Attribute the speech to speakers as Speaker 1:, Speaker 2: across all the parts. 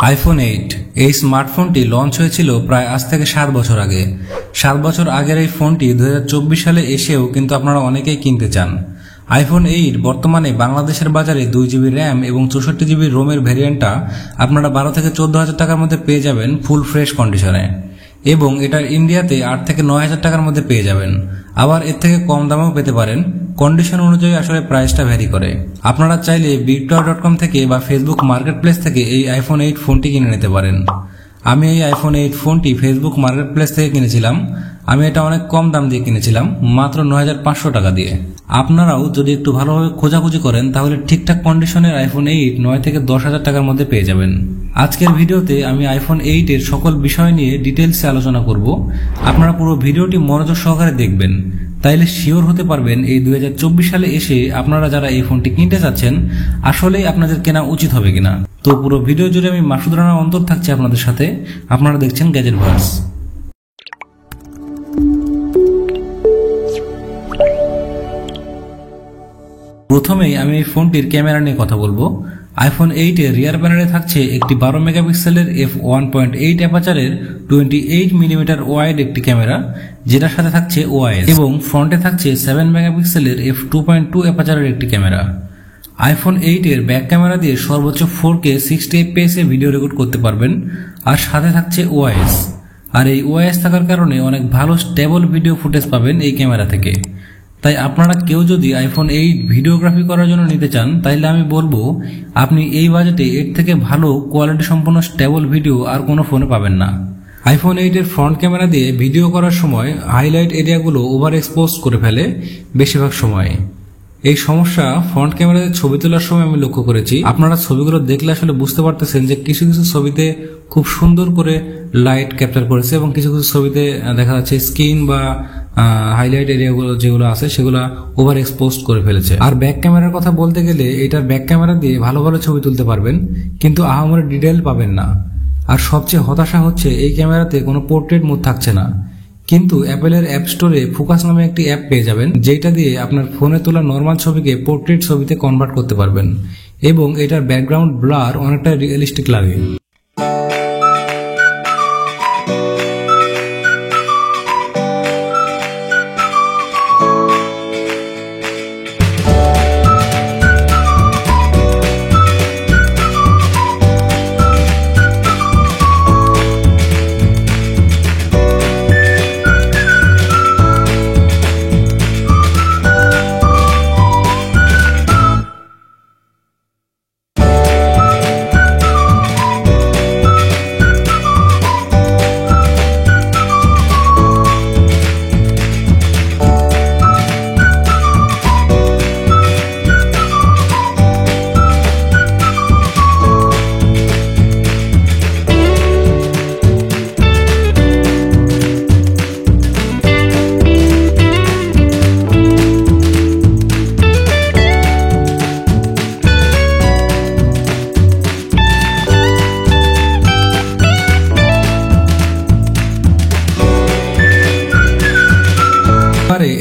Speaker 1: IPhone 8 এই স্মার্টফোনটি launch হয়েছিল প্রায় আজ থেকে 7 বছর আগে। 7 বছর আগের এই ফোনটি 2024 সালে এসেও কিন্তু আপনারা অনেকেই কিনতে চান। আইফোন 8 বর্তমানে বাংলাদেশের বাজারে 2GB র্যাম এবং 64GB রোমের ভ্যারিয়েন্টটা আপনারা 12 থেকে 14,000 টাকার মধ্যে পেয়ে যাবেন ফুল ফ্রেশ কন্ডিশনে, এবং এটার ইন্ডিয়াতে 8 থেকে 9,000 টাকার মধ্যে পেয়ে যাবেন। আবার এর থেকে কম দামেও পেতে পারেন, কন্ডিশন অনুযায়ী আসলে প্রাইসটা ভ্যারি করে। আপনারা চাইলে bigtower.com থেকে বা ফেসবুক মার্কেট প্লেস থেকে এই আইফোন 8 ফোনটি কিনে নিতে পারেন। আমি এই আইফোন 8 ফোনটি ফেসবুক মার্কেট প্লেস থেকে কিনেছিলাম। আমি এটা অনেক কম দাম দিয়ে কিনেছিলাম, মাত্র 9,500 টাকা দিয়ে। আপনারাও যদি একটু ভালোভাবে খোঁজাখুঁজি করেন তাহলে ঠিকঠাক কন্ডিশনের আইফোন 8 9 থেকে 10,000 টাকার মধ্যে পেয়ে যাবেন। আজকের ভিডিওতে আমি আইফোন 8 এর সকল বিষয় নিয়ে ডিটেলসে আলোচনা করব। আপনারা পুরো ভিডিওটি মনোযোগ সহকারে দেখবেন, তাইলে শিওর হতে পারবেন এই 2024 সালে এসে আপনারা যারা এই ফোনটি কিনতে চাচ্ছেন আসলেই আপনাদের কেনা উচিত হবে কিনা। তো পুরো ভিডিও জুড়ে আমি মাসুদ রানা অন্তর থাকছি আপনাদের সাথে। আপনারা দেখছেন গ্যাজেট ভার্স। প্রথমেই আমি এই ফোনটির ক্যামেরা নিয়ে কথা বলবো। আইফোন 8 এর রিয়ার প্যানেলে থাকছে একটি 12 মেগাপিক্সেলের f1.8 অ্যাপাচারের 28mm ওয়াইড একটি ক্যামেরা, যেটার সাথে থাকছে ওআইএস, এবং ফ্রন্টে থাকছে 7 মেগাপিক্সেলের f2.2 অ্যাপাচারের একটি ক্যামেরা। আইফোন 8 এর ব্যাক ক্যামেরা দিয়ে সর্বোচ্চ 4K 60fps এ ভিডিও রেকর্ড করতে পারবেন, আর সাথে থাকছে ওআইএস। আর এই ওআইএস থাকার কারণে অনেক ভালো স্টেবল ভিডিও ফুটেজ পাবেন এই ক্যামেরা থেকে। তাই আপনারা কেউ যদি আইফোন 8 ভিডিওগ্রাফি করার জন্য নিতে চান তাহলে আমি বলবো আপনি এই বাজেটে এর থেকে ভালো কোয়ালিটি সম্পন্ন স্টেবল ভিডিও আর কোনো ফোনে পাবেন না। আইফোন 8 এর ফ্রন্ট ক্যামেরা দিয়ে ভিডিও করার সময় হাইলাইট এরিয়াগুলো ওভার এক্সপোজ করে ফেলে বেশিরভাগ সময়। এই সমস্যা ফ্রন্ট ক্যামেরাতে ছবি তোলার সময় আমি লক্ষ্য করেছি। আপনারা ছবিগুলো দেখলে আসলে বুঝতে পারতেছেন যে কিছু কিছু ছবিতে খুব সুন্দর করে লাইট ক্যাপচার করেছে এবং কিছু কিছু ছবিতে দেখা যাচ্ছে স্ক্রিন বা হাইলাইট এরিয়াগুলো যেগুলো আছে সেগুলো ওভার এক্সপোজ করে ফেলেছে। আর ব্যাক ক্যামেরার কথা বলতে গেলে এটার ব্যাক ক্যামেরা দিয়ে ভালো ভালো ছবি তুলতে পারবেন, কিন্তু আহামরি ডিটেইল পাবেন না। আর সবচেয়ে হতাশা হচ্ছে এই ক্যামেরাতে কোনো পোর্ট্রেট মোড থাকছে না, কিন্তু অ্যাপেলের অ্যাপ স্টোরে ফোকাস নামে একটি অ্যাপ পেয়ে যাবেন, যেটা দিয়ে আপনার ফোনে তোলা নর্মাল ছবিকে পোর্ট্রেট ছবিতে কনভার্ট করতে পারবেন, এবং এটার ব্যাকগ্রাউন্ড ব্লার অনেকটা রিয়েলিস্টিক লাগে।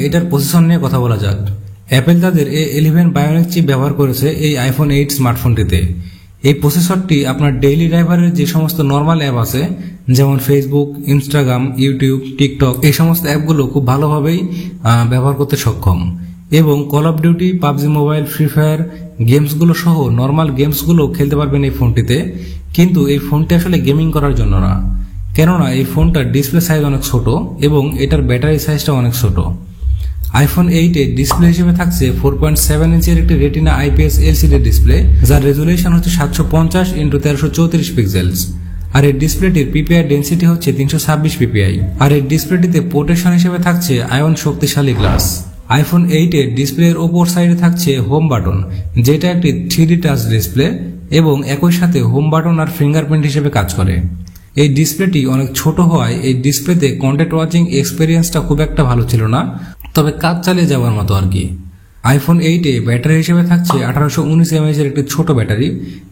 Speaker 1: এটার প্রসেসর নিয়ে কথা বলা যাক। অ্যাপেল তাদের A11 বায়োনিক চিপ ব্যবহার করেছে এই আইফোন 8 স্মার্টফোনটিতে। এই প্রসেসরটি আপনার ডেইলি ড্রাইভারের যে সমস্ত নর্মাল অ্যাপ আছে, যেমন ফেসবুক, ইনস্টাগ্রাম, ইউটিউব, টিকটক, এই সমস্ত অ্যাপগুলো খুব ভালোভাবেই ব্যবহার করতে সক্ষম, এবং call of duty, PUBG mobile, free fire গেমসগুলো সহ নর্মাল গেমসগুলো খেলতে পারবেন এই ফোনটিতে। কিন্তু এই ফোনটি আসলে গেমিং করার জন্য না, কেননা এই ফোনটার ডিসপ্লে সাইজ অনেক ছোট এবং এটার ব্যাটারি সাইজটা অনেক ছোট। আইফোন 8 এর ডিসপ্লে হিসেবে থাকছে 4.7 ইঞ্চের একটি রেটিনা IPS LCD ডিসপ্লে, যার রেজুলেশন হচ্ছে 750x1334 পিক্সেলস। আর এই ডিসপ্লেটির PPI ডেন্সিটি হচ্ছে 326 PPI। আর এই ডিসপ্লেটিতে প্রোটেকশন হিসেবে থাকছে আয়ন শক্তিশালী গ্লাস। আইফোন 8 এর ডিসপ্লের ওপর সাইডে থাকছে হোম বাটন, যেটা একটি 3D টাচ ডিসপ্লে এবং একই সাথে হোম বাটন আর ফিঙ্গারপ্রিন্ট হিসেবে কাজ করে। এই ডিসপ্লেটি অনেক ছোট হওয়ায় এই ডিসপ্লেতে কন্টেন্ট ওয়াচিং এক্সপেরিয়েন্সটা খুব একটা ভালো ছিল না, তবে কাজ চালিয়ে যাওয়ার মতো আর কি। আইফোন 8 এ ব্যাটারি হিসেবে থাকছে 1819 mAh এর একটি ছোট ব্যাটারি,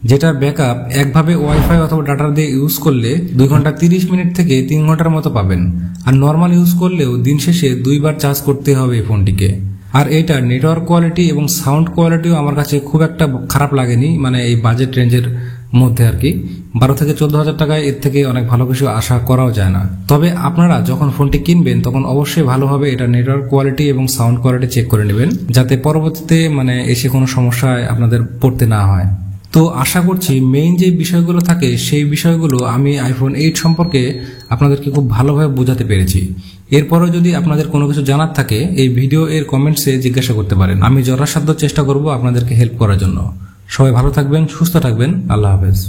Speaker 1: যেটার ব্যাকআপ একভাবে ওয়াইফাই অথবা ডাটা দিয়ে ইউজ করলে 2 ঘন্টা 30 মিনিট থেকে 3 ঘন্টার মতো পাবেন। আর নর্মাল ইউজ করলেও দিন শেষে 2 বার চার্জ করতে হবে এই ফোনটিকে। আর এটার নেটওয়ার্ক কোয়ালিটি এবং সাউন্ড কোয়ালিটিও আমার কাছে খুব একটা খারাপ লাগেনি, মানে এই বাজেট রেঞ্জের মধ্যে আর কি। 12 থেকে 14,000 টাকায় এর থেকে অনেক ভালো কিছু আশা করাও যায় না। তবে আপনারা যখন ফোনটি কিনবেন তখন অবশ্যই ভালোভাবে এটা নেটওয়ার্ক কোয়ালিটি এবং সাউন্ড কোয়ালিটি চেক করে নেবেন, যাতে পরবর্তীতে এসে কোনো সমস্যায় আপনাদের পড়তে না হয়। তো আশা করছি মেইন যে বিষয়গুলো থাকে সেই বিষয়গুলো আমি আইফোন 8 সম্পর্কে আপনাদেরকে খুব ভালোভাবে বোঝাতে পেরেছি। এরপরেও যদি আপনাদের কোনো কিছু জানার থাকে এই ভিডিও এর কমেন্টসে জিজ্ঞাসা করতে পারেন, আমি যথাসাধ্য চেষ্টা করব আপনাদেরকে হেল্প করার জন্য। সবাই ভালো থাকবেন, সুস্থ থাকবেন, আল্লাহ হাফেজ।